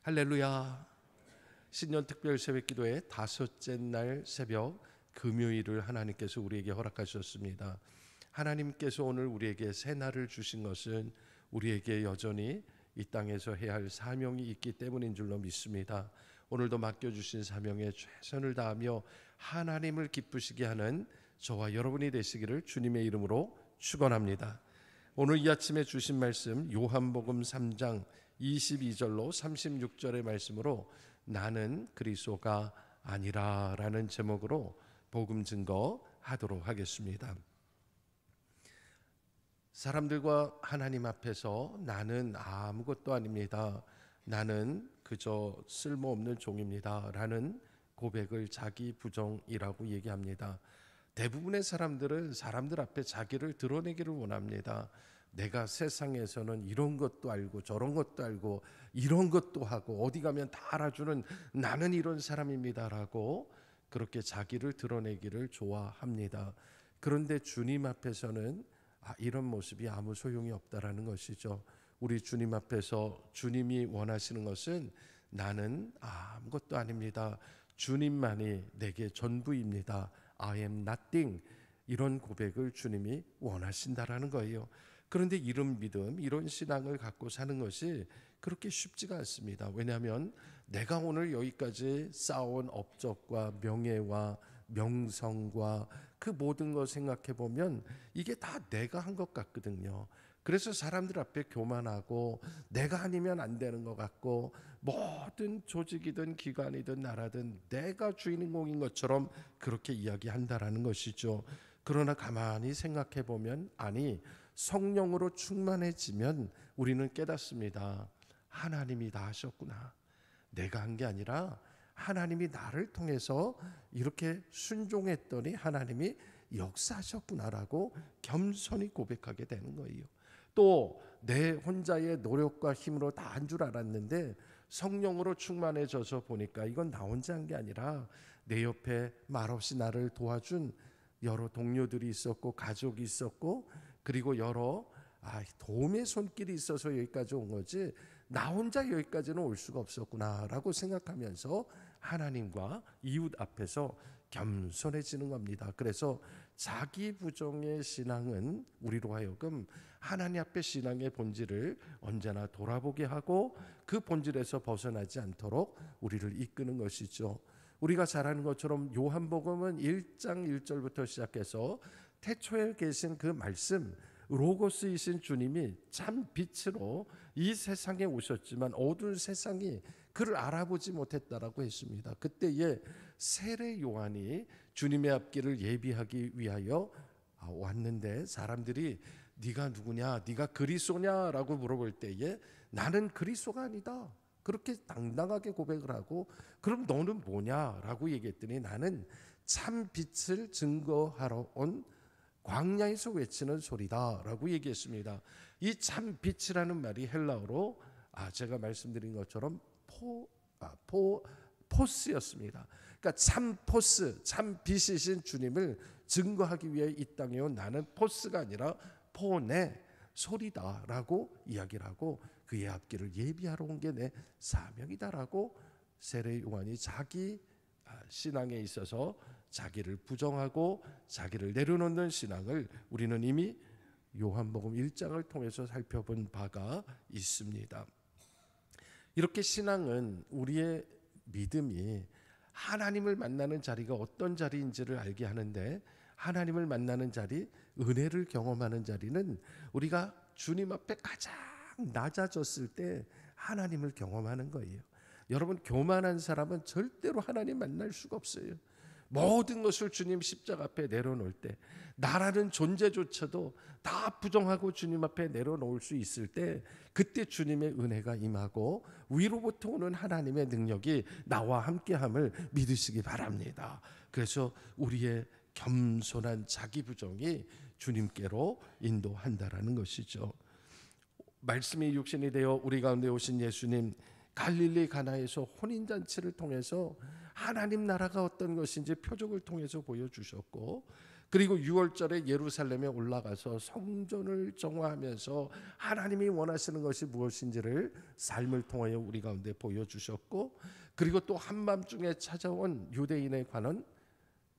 할렐루야. 신년 특별 새벽 기도의 다섯째 날 새벽 금요일을 하나님께서 우리에게 허락하셨습니다. 하나님께서 오늘 우리에게 새 날을 주신 것은 우리에게 여전히 이 땅에서 해야 할 사명이 있기 때문인 줄로 믿습니다. 오늘도 맡겨주신 사명에 최선을 다하며 하나님을 기쁘시게 하는 저와 여러분이 되시기를 주님의 이름으로 축원합니다. 오늘 이 아침에 주신 말씀 요한복음 3장 22절로 36절의 말씀으로 나는 그리스도가 아니라 라는 제목으로 복음 증거하도록 하겠습니다. 사람들과 하나님 앞에서 나는 아무것도 아닙니다, 나는 그저 쓸모없는 종입니다 라는 고백을 자기 부정이라고 얘기합니다. 대부분의 사람들은 사람들 앞에 자기를 드러내기를 원합니다. 내가 세상에서는 이런 것도 알고 저런 것도 알고 이런 것도 하고 어디 가면 다 알아주는 나는 이런 사람입니다라고 그렇게 자기를 드러내기를 좋아합니다. 그런데 주님 앞에서는 이런 모습이 아무 소용이 없다라는 것이죠. 우리 주님 앞에서 주님이 원하시는 것은 나는 아무것도 아닙니다, 주님만이 내게 전부입니다, I am nothing, 이런 고백을 주님이 원하신다라는 거예요. 그런데 이런 믿음, 이런 신앙을 갖고 사는 것이 그렇게 쉽지가 않습니다. 왜냐하면 내가 오늘 여기까지 쌓아온 업적과 명예와 명성과 그 모든 걸 생각해 보면 이게 다 내가 한 것 같거든요. 그래서 사람들 앞에 교만하고 내가 아니면 안 되는 것 같고 모든 조직이든 기관이든 나라든 내가 주인공인 것처럼 그렇게 이야기한다라는 것이죠. 그러나 가만히 생각해 보면 성령으로 충만해지면 우리는 깨닫습니다. 하나님이 다 하셨구나. 내가 한 게 아니라 하나님이 나를 통해서 이렇게 순종했더니 하나님이 역사하셨구나라고 겸손히 고백하게 되는 거예요. 또 내 혼자의 노력과 힘으로 다 한 줄 알았는데 성령으로 충만해져서 보니까 이건 나 혼자 한 게 아니라 내 옆에 말없이 나를 도와준 여러 동료들이 있었고 가족이 있었고 그리고 여러 도움의 손길이 있어서 여기까지 온 거지 나 혼자 여기까지는 올 수가 없었구나라고 생각하면서 하나님과 이웃 앞에서 겸손해지는 겁니다. 그래서 자기 부정의 신앙은 우리로 하여금 하나님 앞에 신앙의 본질을 언제나 돌아보게 하고 그 본질에서 벗어나지 않도록 우리를 이끄는 것이죠. 우리가 잘 아는 것처럼 요한복음은 1장 1절부터 시작해서 태초에 계신 그 말씀 로고스이신 주님이 참 빛으로 이 세상에 오셨지만 어두운 세상이 그를 알아보지 못했다라고 했습니다. 그때에 세례 요한이 주님의 앞길을 예비하기 위하여 왔는데 사람들이 네가 누구냐, 네가 그리스도냐라고 물어볼 때에 나는 그리스도가 아니다, 그렇게 당당하게 고백을 하고 그럼 너는 뭐냐라고 얘기했더니 나는 참 빛을 증거하러 온 광야에서 외치는 소리다라고 얘기했습니다. 이 참 빛이라는 말이 헬라어로 제가 말씀드린 것처럼 포스였습니다. 그러니까 참 포스, 참 빛이신 주님을 증거하기 위해 이 땅에 온 나는 포스가 아니라 포네 소리다라고 이야기를 하고 그의 앞길을 예비하러 온 게 내 사명이다라고 세례 요한이 자기 신앙에 있어서 자기를 부정하고 자기를 내려놓는 신앙을 우리는 이미 요한복음 1장을 통해서 살펴본 바가 있습니다. 이렇게 신앙은 우리의 믿음이 하나님을 만나는 자리가 어떤 자리인지를 알게 하는데 하나님을 만나는 자리, 은혜를 경험하는 자리는 우리가 주님 앞에 가장 낮아졌을 때 하나님을 경험하는 거예요. 여러분, 교만한 사람은 절대로 하나님 만날 수가 없어요. 모든 것을 주님 십자가 앞에 내려놓을 때 나라는 존재조차도 다 부정하고 주님 앞에 내려놓을 수 있을 때 그때 주님의 은혜가 임하고 위로부터 오는 하나님의 능력이 나와 함께함을 믿으시기 바랍니다. 그래서 우리의 겸손한 자기 부정이 주님께로 인도한다라는 것이죠. 말씀이 육신이 되어 우리 가운데 오신 예수님, 갈릴리 가나에서 혼인잔치를 통해서 하나님 나라가 어떤 것인지 표적을 통해서 보여주셨고 그리고 6월절에 예루살렘에 올라가서 성전을 정화하면서 하나님이 원하시는 것이 무엇인지를 삶을 통하여 우리 가운데 보여주셨고, 그리고 또 한밤중에 찾아온 유대인에 관한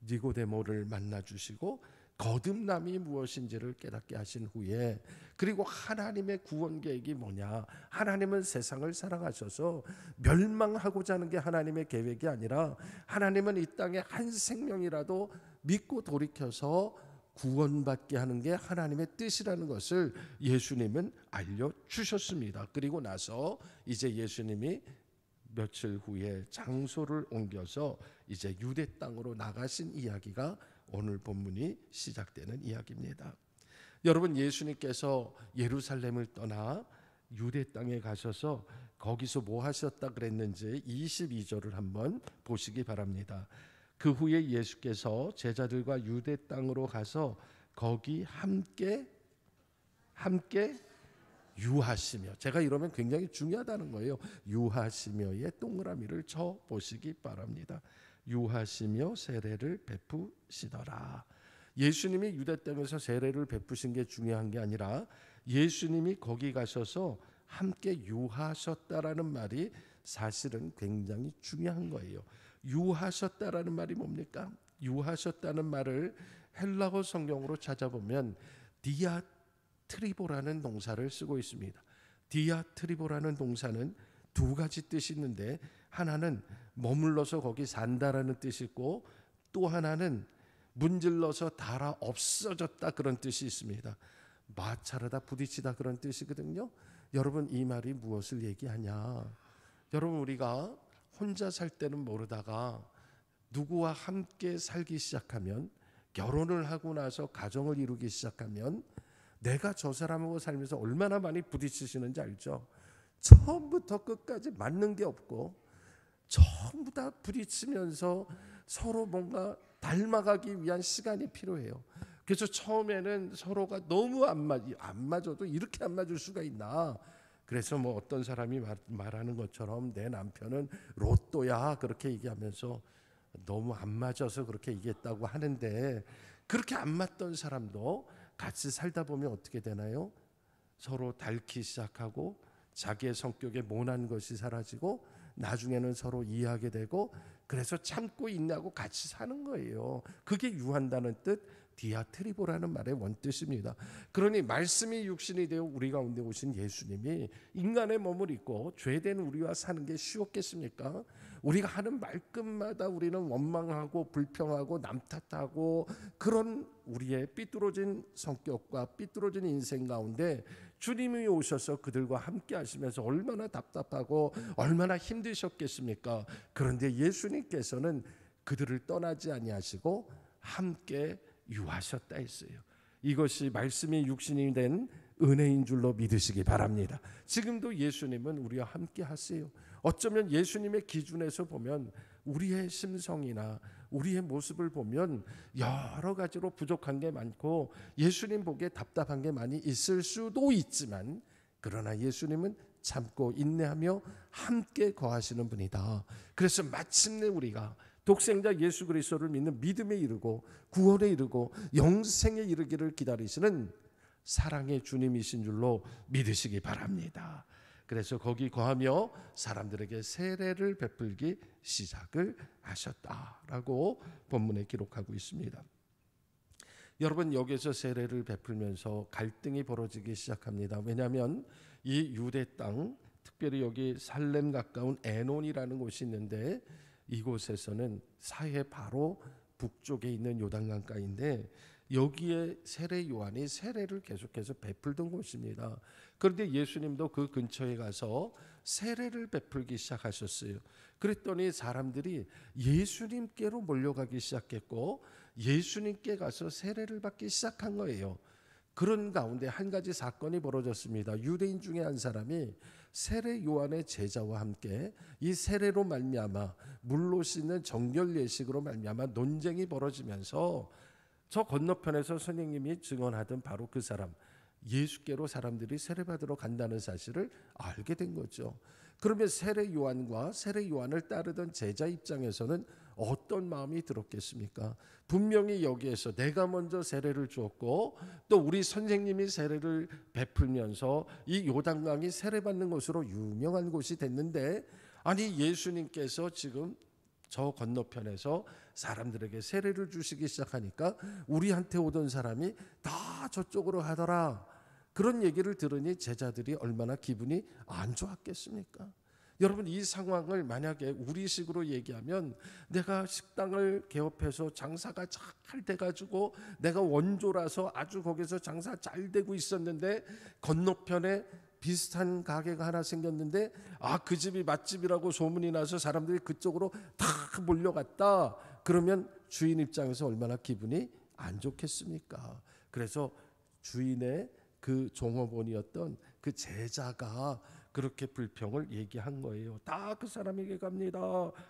니고데모를 만나주시고 거듭남이 무엇인지를 깨닫게 하신 후에, 그리고 하나님의 구원 계획이 뭐냐, 하나님은 세상을 사랑하셔서 멸망하고자 하는 게 하나님의 계획이 아니라 하나님은 이 땅에 한 생명이라도 믿고 돌이켜서 구원받게 하는 게 하나님의 뜻이라는 것을 예수님은 알려주셨습니다. 그리고 나서 이제 예수님이 며칠 후에 장소를 옮겨서 이제 유대 땅으로 나가신 이야기가 오늘 본문이 시작되는 이야기입니다. 여러분, 예수님께서 예루살렘을 떠나 유대 땅에 가셔서 거기서 뭐 하셨다 그랬는지 22절을 한번 보시기 바랍니다. 그 후에 예수께서 제자들과 유대 땅으로 가서 거기 함께 유하시며, 제가 이러면 굉장히 중요하다는 거예요. 유하시며의 동그라미를 쳐 보시기 바랍니다. 유하시며 세례를 베푸시더라. 예수님이 유대 땅에서 세례를 베푸신 게 중요한 게 아니라 예수님이 거기 가셔서 함께 유하셨다라는 말이 사실은 굉장히 중요한 거예요. 유하셨다라는 말이 뭡니까? 유하셨다는 말을 헬라어 성경으로 찾아보면 디아트리보라는 동사를 쓰고 있습니다. 디아트리보라는 동사는 두 가지 뜻이 있는데, 하나는 머물러서 거기 산다라는 뜻이 있고, 또 하나는 문질러서 닳아 없어졌다 그런 뜻이 있습니다. 마찰하다 부딪히다 그런 뜻이거든요. 여러분, 이 말이 무엇을 얘기하냐? 여러분, 우리가 혼자 살 때는 모르다가 누구와 함께 살기 시작하면, 결혼을 하고 나서 가정을 이루기 시작하면 내가 저 사람하고 살면서 얼마나 많이 부딪히시는지 알죠? 처음부터 끝까지 맞는 게 없고 전부 다 부딪히면서 서로 뭔가 닮아가기 위한 시간이 필요해요. 그래서 처음에는 서로가 너무 안 맞아도 이렇게 안 맞을 수가 있나. 그래서 뭐 어떤 사람이 말하는 것처럼 내 남편은 로또야 그렇게 얘기하면서 너무 안 맞아서 그렇게 얘기했다고 하는데, 그렇게 안 맞던 사람도 같이 살다 보면 어떻게 되나요? 서로 닳기 시작하고 자기의 성격에 모난 것이 사라지고 나중에는 서로 이해하게 되고, 그래서 참고 인내하고 같이 사는 거예요. 그게 유한다는 뜻, 디아트리보라는 말의 원뜻입니다. 그러니 말씀이 육신이 되어 우리 가운데 오신 예수님이 인간의 몸을 입고 죄된 우리와 사는 게 쉬웠겠습니까? 우리가 하는 말끝마다 우리는 원망하고 불평하고 남 탓하고, 그런 우리의 삐뚤어진 성격과 삐뚤어진 인생 가운데 주님이 오셔서 그들과 함께 하시면서 얼마나 답답하고 얼마나 힘드셨겠습니까? 그런데 예수님께서는 그들을 떠나지 아니하시고 함께 유하셨다 했어요. 이것이 말씀이 육신이 된 은혜인 줄로 믿으시기 바랍니다. 지금도 예수님은 우리와 함께 하세요. 어쩌면 예수님의 기준에서 보면 우리의 심성이나 우리의 모습을 보면 여러 가지로 부족한 게 많고 예수님 보기에 답답한 게 많이 있을 수도 있지만, 그러나 예수님은 참고 인내하며 함께 거하시는 분이다. 그래서 마침내 우리가 독생자 예수 그리스도를 믿는 믿음에 이르고 구원에 이르고 영생에 이르기를 기다리시는 사랑의 주님이신 줄로 믿으시기 바랍니다. 그래서 거기 거하며 사람들에게 세례를 베풀기 시작을 하셨다라고 본문에 기록하고 있습니다. 여러분, 여기서 세례를 베풀면서 갈등이 벌어지기 시작합니다. 왜냐하면 이 유대 땅, 특별히 여기 살렘 가까운 에논이라는 곳이 있는데, 이곳에서는 사해 바로 북쪽에 있는 요단강가인데, 여기에 세례 요한이 세례를 계속해서 베풀던 곳입니다. 그런데 예수님도 그 근처에 가서 세례를 베풀기 시작하셨어요. 그랬더니 사람들이 예수님께로 몰려가기 시작했고 예수님께 가서 세례를 받기 시작한 거예요. 그런 가운데 한 가지 사건이 벌어졌습니다. 유대인 중에 한 사람이 세례 요한의 제자와 함께 이 세례로 말미암아 물로 씻는 정결 예식으로 말미암아 논쟁이 벌어지면서 저 건너편에서 선생님이 증언하던 바로 그 사람, 예수께로 사람들이 세례받으러 간다는 사실을 알게 된 거죠. 그러면 세례 요한과 세례 요한을 따르던 제자 입장에서는 어떤 마음이 들었겠습니까? 분명히 여기에서 내가 먼저 세례를 주었고 또 우리 선생님이 세례를 베풀면서 이 요단강이 세례받는 곳으로 유명한 곳이 됐는데, 아니 예수님께서 지금 저 건너편에서 사람들에게 세례를 주시기 시작하니까 우리한테 오던 사람이 다 저쪽으로 하더라. 그런 얘기를 들으니 제자들이 얼마나 기분이 안 좋았겠습니까? 여러분, 이 상황을 만약에 우리식으로 얘기하면, 내가 식당을 개업해서 장사가 잘 돼가지고 내가 원조라서 아주 거기서 장사 잘 되고 있었는데 건너편에 비슷한 가게가 하나 생겼는데 그 집이 맛집이라고 소문이 나서 사람들이 그쪽으로 다 몰려갔다. 그러면 주인 입장에서 얼마나 기분이 안 좋겠습니까? 그래서 주인의 그 종업원이었던 그 제자가 그렇게 불평을 얘기한 거예요. 다 그 사람에게 갑니다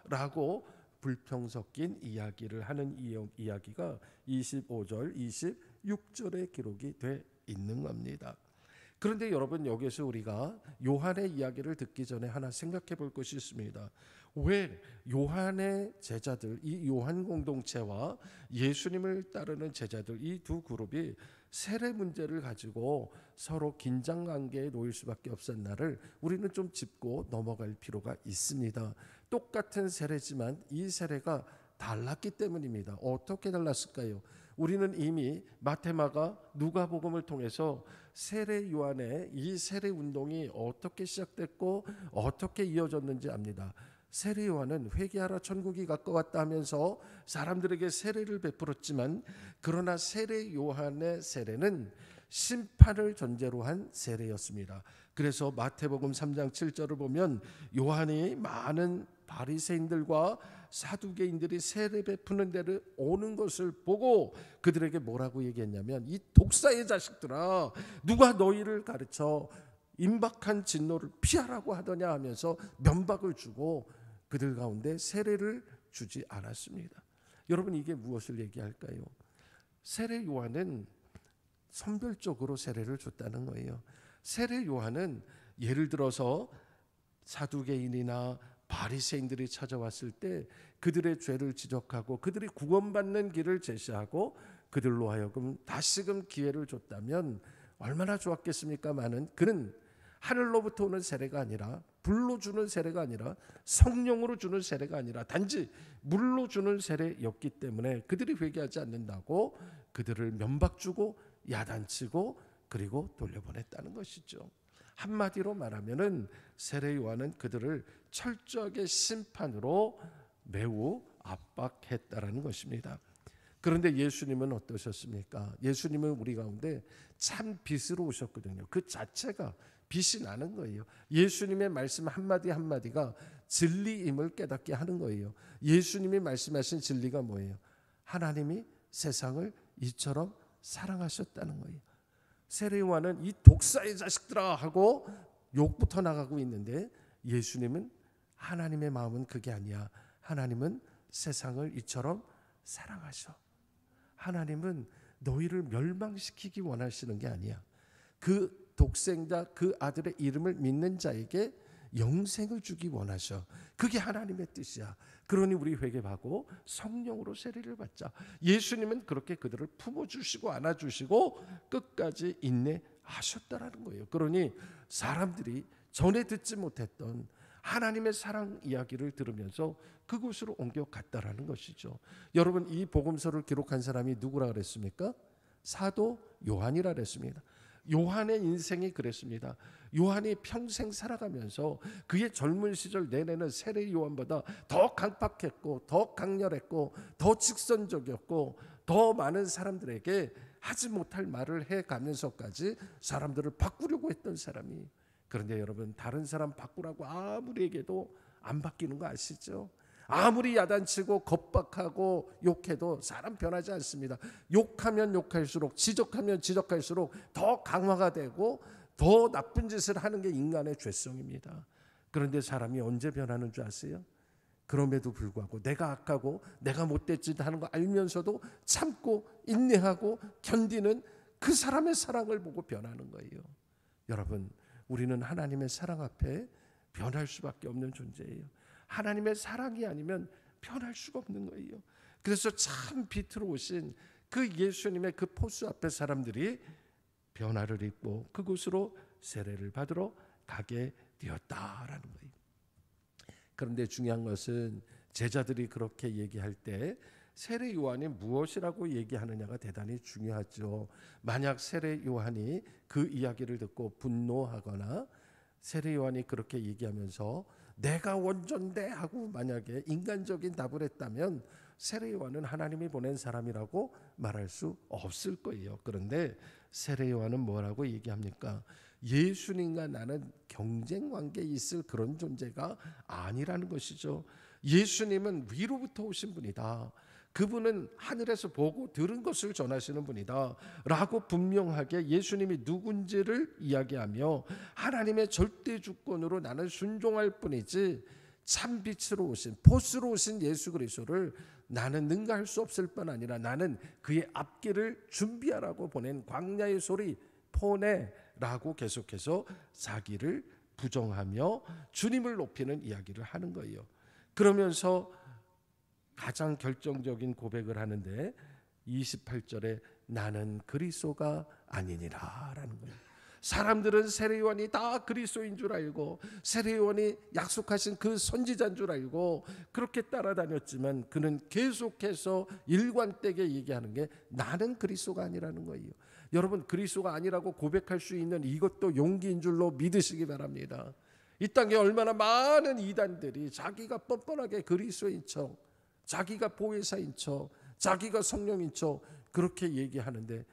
라고 불평 섞인 이야기를 하는 이야기가 25절 26절에 기록이 돼 있는 겁니다. 그런데 여러분, 여기서 우리가 요한의 이야기를 듣기 전에 하나 생각해 볼 것이 있습니다. 왜 요한의 제자들, 이 요한 공동체와 예수님을 따르는 제자들, 이 두 그룹이 세례 문제를 가지고 서로 긴장 관계에 놓일 수밖에 없었나를 우리는 좀 짚고 넘어갈 필요가 있습니다. 똑같은 세례지만 이 세례가 달랐기 때문입니다. 어떻게 달랐을까요? 우리는 이미 마태마가 누가복음을 통해서 세례 요한의 이 세례 운동이 어떻게 시작됐고 어떻게 이어졌는지 압니다. 세례 요한은 회개하라 천국이 가까웠다 하면서 사람들에게 세례를 베풀었지만, 그러나 세례 요한의 세례는 심판을 전제로 한 세례였습니다. 그래서 마태복음 3장 7절을 보면 요한이 많은 바리새인들과 사두개인들이 세례 베푸는 데를 오는 것을 보고 그들에게 뭐라고 얘기했냐면, 이 독사의 자식들아, 누가 너희를 가르쳐 임박한 진노를 피하라고 하더냐 하면서 면박을 주고 그들 가운데 세례를 주지 않았습니다. 여러분, 이게 무엇을 얘기할까요? 세례 요한은 선별적으로 세례를 줬다는 거예요. 세례 요한은 예를 들어서 사두개인이나 바리새인들이 찾아왔을 때 그들의 죄를 지적하고 그들이 구원받는 길을 제시하고 그들로 하여금 다시금 기회를 줬다면 얼마나 좋았겠습니까마는, 그는 하늘로부터 오는 세례가 아니라, 불로 주는 세례가 아니라, 성령으로 주는 세례가 아니라 단지 물로 주는 세례였기 때문에 그들이 회개하지 않는다고 그들을 면박주고 야단치고 그리고 돌려보냈다는 것이죠. 한마디로 말하면은 세례 요한은 그들을 철저하게 심판으로 매우 압박했다라는 것입니다. 그런데 예수님은 어떠셨습니까? 예수님은 우리 가운데 참 빛으로 오셨거든요. 그 자체가 빛이 나는 거예요. 예수님의 말씀 한마디 한마디가 진리임을 깨닫게 하는 거예요. 예수님이 말씀하신 진리가 뭐예요? 하나님이 세상을 이처럼 사랑하셨다는 거예요. 세례 요한은 이 독사의 자식들아 하고 욕부터 나가고 있는데, 예수님은 하나님의 마음은 그게 아니야. 하나님은 세상을 이처럼 사랑하셔. 하나님은 너희를 멸망시키기 원하시는 게 아니야. 그 독생자, 그 아들의 이름을 믿는 자에게 영생을 주기 원하셔. 그게 하나님의 뜻이야. 그러니 우리 회개하고 성령으로 세례를 받자. 예수님은 그렇게 그들을 품어주시고 안아주시고 끝까지 인내하셨다라는 거예요. 그러니 사람들이 전에 듣지 못했던 하나님의 사랑 이야기를 들으면서 그곳으로 옮겨갔다라는 것이죠. 여러분, 이 복음서를 기록한 사람이 누구라 그랬습니까? 사도 요한이라 그랬습니다. 요한의 인생이 그랬습니다. 요한이 평생 살아가면서 그의 젊은 시절 내내는 세례 요한보다 더 강팍했고 더 강렬했고 더 직선적이었고 더 많은 사람들에게 하지 못할 말을 해가면서까지 사람들을 바꾸려고 했던 사람이. 그런데 여러분, 다른 사람 바꾸라고 아무리 얘기해도 안 바뀌는 거 아시죠? 아무리 야단치고 겁박하고 욕해도 사람 변하지 않습니다. 욕하면 욕할수록, 지적하면 지적할수록 더 강화가 되고 더 나쁜 짓을 하는 게 인간의 죄성입니다. 그런데 사람이 언제 변하는 줄 아세요? 그럼에도 불구하고 내가 악하고 내가 못된 짓 하는 거 알면서도 참고 인내하고 견디는 그 사람의 사랑을 보고 변하는 거예요. 여러분, 우리는 하나님의 사랑 앞에 변할 수밖에 없는 존재예요. 하나님의 사랑이 아니면 변할 수가 없는 거예요. 그래서 참 빛으로 오신 그 예수님의 그 포수 앞에 사람들이 변화를 입고 그곳으로 세례를 받으러 가게 되었다라는 거예요. 그런데 중요한 것은 제자들이 그렇게 얘기할 때 세례 요한이 무엇이라고 얘기하느냐가 대단히 중요하죠. 만약 세례 요한이 그 이야기를 듣고 분노하거나 세례 요한이 그렇게 얘기하면서 내가 원조인데 하고 만약에 인간적인 답을 했다면 세례 요한은 하나님이 보낸 사람이라고 말할 수 없을 거예요. 그런데 세례 요한은 뭐라고 얘기합니까? 예수님과 나는 경쟁 관계에 있을 그런 존재가 아니라는 것이죠. 예수님은 위로부터 오신 분이다. 그분은 하늘에서 보고 들은 것을 전하시는 분이다 라고 분명하게 예수님이 누군지를 이야기하며 하나님의 절대 주권으로 나는 순종할 뿐이지 참 빛으로 오신 보스로 오신 예수 그리스도를 나는 능가할 수 없을 뿐 아니라 나는 그의 앞길을 준비하라고 보낸 광야의 소리 포네라고 계속해서 자기를 부정하며 주님을 높이는 이야기를 하는 거예요. 그러면서 가장 결정적인 고백을 하는데 28절에 나는 그리스도가 아니니라 라는 거예요. 사람들은 세례요한이 다 그리스도인 줄 알고 세례요한이 약속하신 그 선지자인 줄 알고 그렇게 따라다녔지만 그는 계속해서 일관되게 얘기하는 게 나는 그리스도가 아니라는 거예요. 여러분 그리스도가 아니라고 고백할 수 있는 이것도 용기인 줄로 믿으시기 바랍니다. 이 땅에 얼마나 많은 이단들이 자기가 뻔뻔하게 그리스도인 척 자기가 보혜사인 척 자기가 성령인 척 그렇게 얘기하는데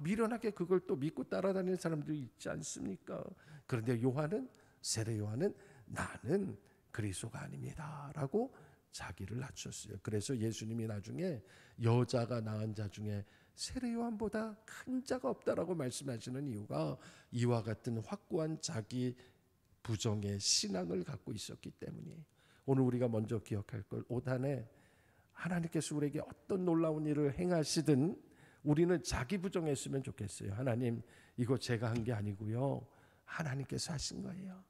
미련하게 그걸 또 믿고 따라다니는 사람들이 있지 않습니까? 그런데 요한은 세례 요한은 나는 그리스도가 아닙니다 라고 자기를 낮췄어요. 그래서 예수님이 나중에 여자가 낳은 자 중에 세례 요한보다 큰 자가 없다라고 말씀하시는 이유가 이와 같은 확고한 자기 부정의 신앙을 갖고 있었기 때문이에요. 오늘 우리가 먼저 기억할 걸 올 한 해 하나님께서 우리에게 어떤 놀라운 일을 행하시든 우리는 자기 부정했으면 좋겠어요. 하나님 이거 제가 한 게 아니고요. 하나님께서 하신 거예요.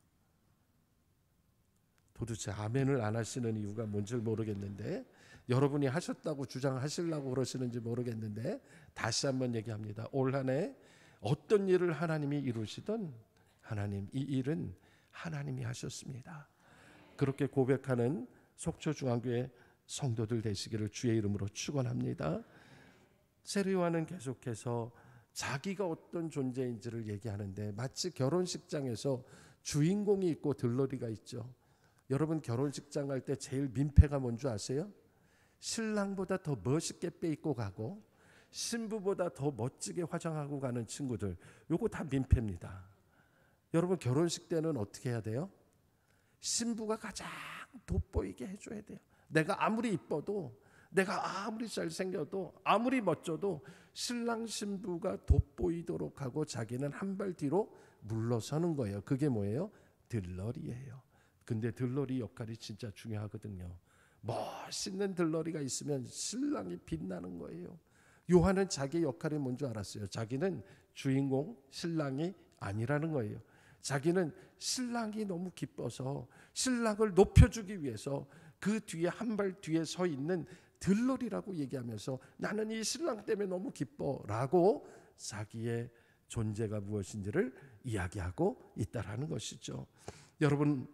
도대체 아멘을 안 하시는 이유가 뭔지 모르겠는데 여러분이 하셨다고 주장하시려고 그러시는지 모르겠는데 다시 한번 얘기합니다. 올 한 해 어떤 일을 하나님이 이루시든 하나님 이 일은 하나님이 하셨습니다. 그렇게 고백하는 속초중앙교회 성도들 되시기를 주의 이름으로 축원합니다. 세례 요한은 계속해서 자기가 어떤 존재인지를 얘기하는데 마치 결혼식장에서 주인공이 있고 들러리가 있죠. 여러분 결혼식장 갈 때 제일 민폐가 뭔지 아세요? 신랑보다 더 멋있게 빼입고 가고 신부보다 더 멋지게 화장하고 가는 친구들, 요거 다 민폐입니다. 여러분 결혼식 때는 어떻게 해야 돼요? 신부가 가장 돋보이게 해줘야 돼요. 내가 아무리 이뻐도 내가 아무리 잘생겨도 아무리 멋져도 신랑 신부가 돋보이도록 하고 자기는 한 발 뒤로 물러서는 거예요. 그게 뭐예요? 들러리예요. 근데 들러리 역할이 진짜 중요하거든요. 멋있는 들러리가 있으면 신랑이 빛나는 거예요. 요한은 자기 역할이 뭔지 알았어요. 자기는 주인공 신랑이 아니라는 거예요. 자기는 신랑이 너무 기뻐서 신랑을 높여주기 위해서 그 뒤에 한 발 뒤에 서 있는 들러리라고 얘기하면서 나는 이 신랑 때문에 너무 기뻐라고 자기의 존재가 무엇인지를 이야기하고 있다라는 것이죠. 여러분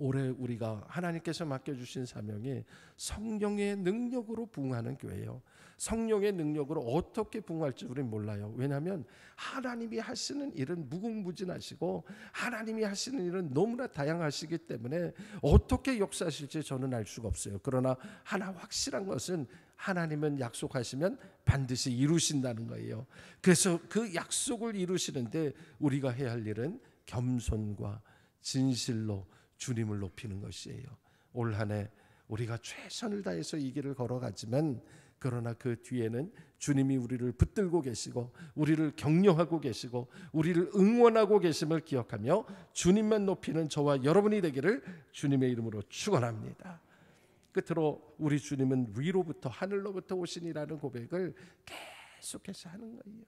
올해 우리가 하나님께서 맡겨주신 사명이 성령의 능력으로 부흥하는 교회예요. 성령의 능력으로 어떻게 부흥할지 우리는 몰라요. 왜냐하면 하나님이 하시는 일은 무궁무진하시고 하나님이 하시는 일은 너무나 다양하시기 때문에 어떻게 역사하실지 저는 알 수가 없어요. 그러나 하나 확실한 것은 하나님은 약속하시면 반드시 이루신다는 거예요. 그래서 그 약속을 이루시는데 우리가 해야 할 일은 겸손과 진실로 주님을 높이는 것이에요. 올 한 해 우리가 최선을 다해서 이 길을 걸어가지만 그러나 그 뒤에는 주님이 우리를 붙들고 계시고 우리를 격려하고 계시고 우리를 응원하고 계심을 기억하며 주님만 높이는 저와 여러분이 되기를 주님의 이름으로 축원합니다. 끝으로 우리 주님은 위로부터 하늘로부터 오시니라는 고백을 계속해서 하는 거예요.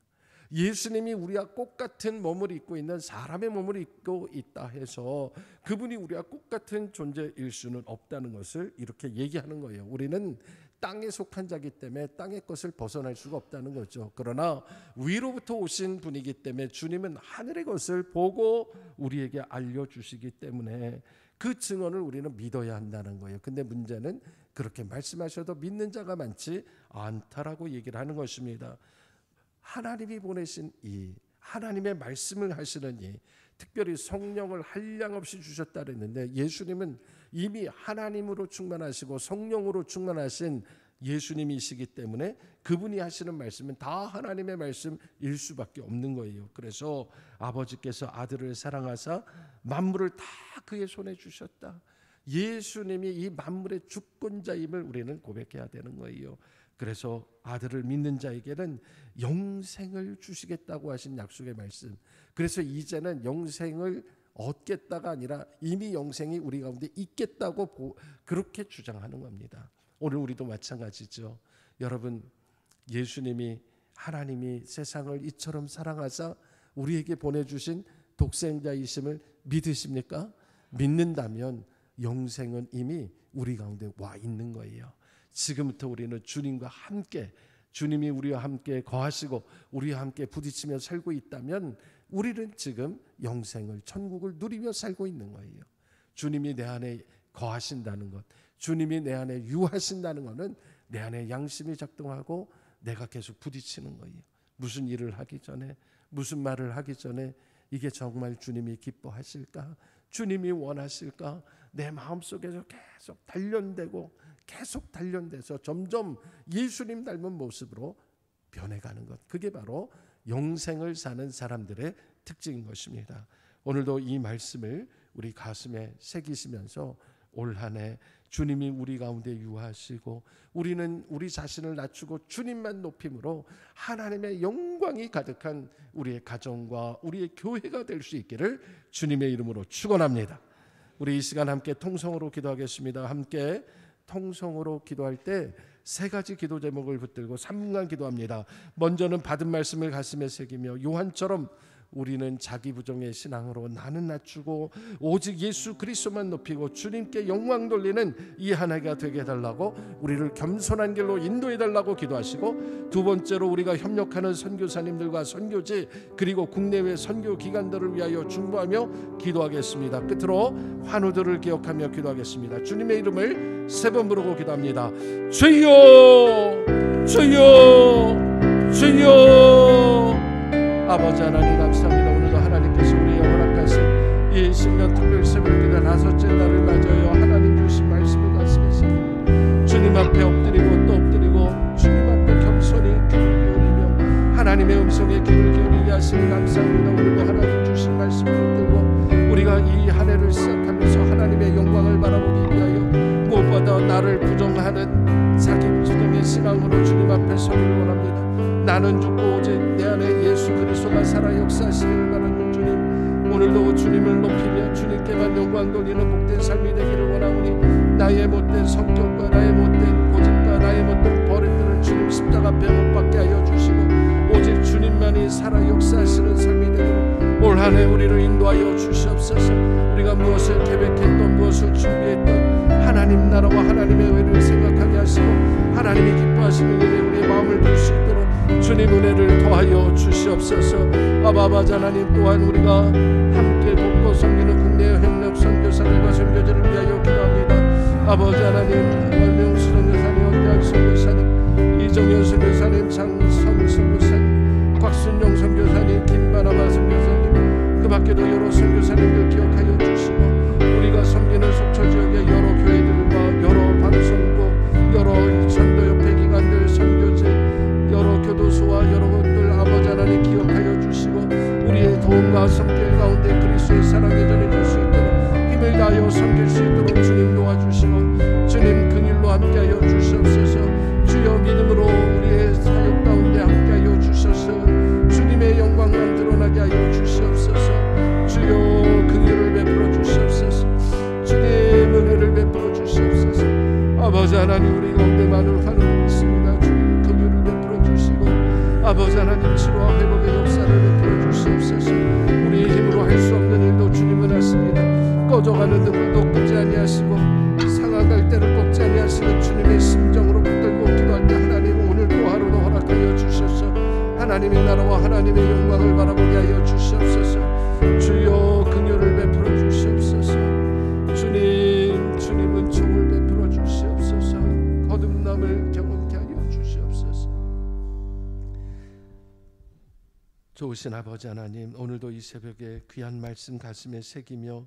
예수님이 우리와 꽃같은 몸을 입고 있는 사람의 몸을 입고 있다 해서 그분이 우리와 꽃같은 존재일 수는 없다는 것을 이렇게 얘기하는 거예요. 우리는 땅에 속한 자기 때문에 땅의 것을 벗어날 수가 없다는 거죠. 그러나 위로부터 오신 분이기 때문에 주님은 하늘의 것을 보고 우리에게 알려주시기 때문에 그 증언을 우리는 믿어야 한다는 거예요. 근데 문제는 그렇게 말씀하셔도 믿는 자가 많지 않다라고 얘기를 하는 것입니다. 하나님이 보내신 이 하나님의 말씀을 하시는 이 특별히 성령을 한량없이 주셨다 그랬는데 예수님은 이미 하나님으로 충만하시고 성령으로 충만하신 예수님이시기 때문에 그분이 하시는 말씀은 다 하나님의 말씀일 수밖에 없는 거예요. 그래서 아버지께서 아들을 사랑하사 만물을 다 그의 손에 주셨다. 예수님이 이 만물의 주권자임을 우리는 고백해야 되는 거예요. 그래서 아들을 믿는 자에게는 영생을 주시겠다고 하신 약속의 말씀. 그래서 이제는 영생을 얻겠다가 아니라 이미 영생이 우리 가운데 있겠다고 그렇게 주장하는 겁니다. 오늘 우리도 마찬가지죠. 여러분, 예수님이 하나님이 세상을 이처럼 사랑하사 우리에게 보내주신 독생자이심을 믿으십니까? 믿는다면 영생은 이미 우리 가운데 와 있는 거예요. 지금부터 우리는 주님과 함께, 주님이 우리와 함께 거하시고 우리와 함께 부딪히며 살고 있다면 우리는 지금 영생을, 천국을 누리며 살고 있는 거예요. 주님이 내 안에 거하신다는 것, 주님이 내 안에 유하신다는 것은 내 안에 양심이 작동하고 내가 계속 부딪히는 거예요. 무슨 일을 하기 전에, 무슨 말을 하기 전에 이게 정말 주님이 기뻐하실까? 주님이 원하실까? 내 마음속에서 계속 단련돼서 점점 예수님 닮은 모습으로 변해가는 것, 그게 바로 영생을 사는 사람들의 특징인 것입니다. 오늘도 이 말씀을 우리 가슴에 새기시면서 올 한 해 주님이 우리 가운데 유하시고 우리는 우리 자신을 낮추고 주님만 높임으로 하나님의 영광이 가득한 우리의 가정과 우리의 교회가 될 수 있기를 주님의 이름으로 축원합니다. 우리 이 시간 함께 통성으로 기도하겠습니다. 함께 통성으로 기도할 때 세 가지 기도 제목을 붙들고 3분간 기도합니다. 먼저는 받은 말씀을 가슴에 새기며 요한처럼 우리는 자기 부정의 신앙으로 나는 낮추고 오직 예수 그리스도만 높이고 주님께 영광 돌리는 이 한 해가 되게 해달라고, 우리를 겸손한 길로 인도해 달라고 기도하시고, 두 번째로 우리가 협력하는 선교사님들과 선교지 그리고 국내외 선교 기관들을 위하여 중보하며 기도하겠습니다. 끝으로 환우들을 기억하며 기도하겠습니다. 주님의 이름을 3번 부르고 기도합니다. 주여, 주여, 주여. 아버지 하나님 감사합니다. 오늘도 하나님께서 우리의 허락하신 이 신년 특별 새벽기도 5째 날을 맞아요. 하나님 주신 말씀을 가슴에 새기고 주님 앞에 엎드리고 또 엎드리고 주님 앞에 겸손히 귀를 기울이며 하나님의 음성에 귀를 기울이게 하시니 감사합니다. 오늘도 하나님 주신 말씀을 붙들고 우리가 이 한 해를 시작하면서 하나님의 영광을 바라보기 위하여 무엇보다 나를 부정하는 자기 부정의 신앙으로 주님 앞에 서기를 원합니다. 나는 죽고 오직 내 안에 예수 그리스도가 살아 역사하시기를 바라는 주님, 오늘도 주님을 높이며 주님께만 영광 돌리는 복된 삶이 되기를 원하오니 나의 못된 성격과 나의 못된 고집과 나의 못된 버릇들을 주님 십자가 앞에 못 박게 하여 주시고 오직 주님만이 살아 역사하시는 삶이 되도록 올 한 해 우리를 인도하여 주시옵소서. 우리가 무엇을 계획했던 무엇을 준비했던 하나님 나라와 하나님의 의를 생각하게 하시고 하나님이 기뻐하시는 일에 우리의 마음을 둘 수 있도록 주님 은혜를 더하여 주시옵소서. 아버지 하나님, 또한 우리가 함께 돕고 섬기는 국내 협력 선교사들과 선교지를 위하여 기도합니다. 아버지 하나님, 월명수 선교사님, 원장 선교사님, 이정현 선교사님, 장성 선교사님, 곽순영 선교사님, 김바나마 선교사님, 그 밖에도 여러 선교사님들 기억하여 주시고 우리가 섬기는 속초 지역의 여러 교회들과 여러 방송국, 여러 전도협회 기관들, 선교지, 여러 교도소와 여러 곳들 아버지 하나님 기억하여 주시고 우리의 도움과 섬길 가운데 그리스도의 사랑에 전해질 수 있도록 힘을 다하여 섬길 수 있도록 주님 도와주시고 주님 긍휼로 함께하여 주시옵소서. 주여 믿음으로 우리의 사역 가운데 함께하여 주셔서 주님의 영광만 드러나게 하여 주시옵소서. 주여 긍휼을 베풀어 주시옵소서. 주님 은혜를 베풀어 주시옵소서. 아버지 하나님, 우리 가운데 많은 환우들이 있습니다. 주님 긍휼을 베풀어 주시고 아버지 하나님, 치료와 회복의 역사를 베풀어 주시옵소서. 우리의 힘으로 할 수 없는 일도 주님은 하십니다. 꺼져가는 등불도 끄지 아니하시고 상하갈 때를 꺾지 아니하시는 주님의 심정으로 붙들고 기도할 때 하나님, 오늘 또 하루도 허락하여 주셔서 하나님의 나라와 하나님의 영광을 바라보게 하여 주시옵소서. 주여 긍휼을 베풀어 주시옵소서. 주님은 총을 베풀어 주시옵소서. 거듭남을 경험케 하여 주시옵소서. 좋으신 아버지 하나님, 오늘도 이 새벽에 귀한 말씀 가슴에 새기며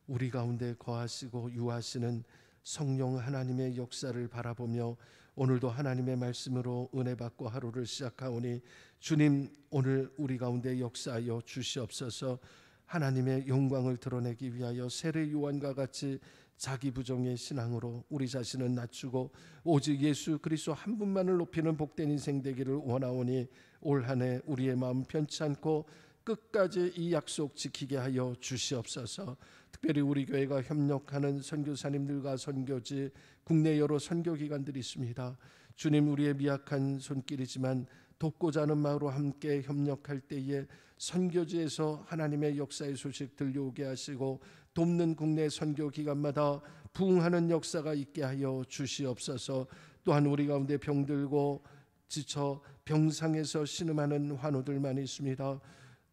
우리 가운데 거하시고 유하시는 성령 하나님의 역사를 바라보며 오늘도 하나님의 말씀으로 은혜 받고 하루를 시작하오니 주님, 오늘 우리 가운데 역사하여 주시옵소서. 하나님의 영광을 드러내기 위하여 세례 요한과 같이 자기 부정의 신앙으로 우리 자신을 낮추고 오직 예수 그리스도 한 분만을 높이는 복된 인생 되기를 원하오니 올 한 해 우리의 마음 편치 않고 끝까지 이 약속 지키게 하여 주시옵소서. 특별히 우리 교회가 협력하는 선교사님들과 선교지, 국내 여러 선교기관들이 있습니다. 주님, 우리의 미약한 손길이지만 돕고자 하는 마음으로 함께 협력할 때에 선교지에서 하나님의 역사의 소식 들려오게 하시고 돕는 국내 선교기관마다 부흥하는 역사가 있게 하여 주시옵소서. 또한 우리 가운데 병들고 지쳐 병상에서 신음하는 환우들만 있습니다.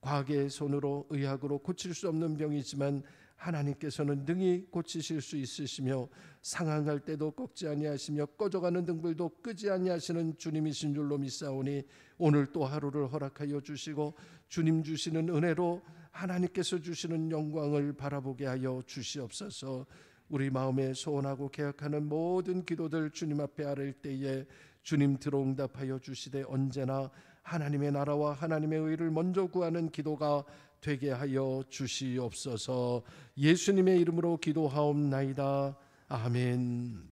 과학의 손으로 의학으로 고칠 수 없는 병이지만 하나님께서는 능히 고치실 수 있으시며 상황할 때도 꺾지 아니하시며 꺼져가는 등불도 끄지 아니하시는 주님이신 줄로 믿사오니 오늘 또 하루를 허락하여 주시고 주님 주시는 은혜로 하나님께서 주시는 영광을 바라보게 하여 주시옵소서. 우리 마음에 소원하고 계약하는 모든 기도들 주님 앞에 아뢰일 때에 주님 들어응답하여 주시되 언제나 하나님의 나라와 하나님의 의를 먼저 구하는 기도가 되게 하여 주시옵소서. 예수님의 이름으로 기도하옵나이다. 아멘.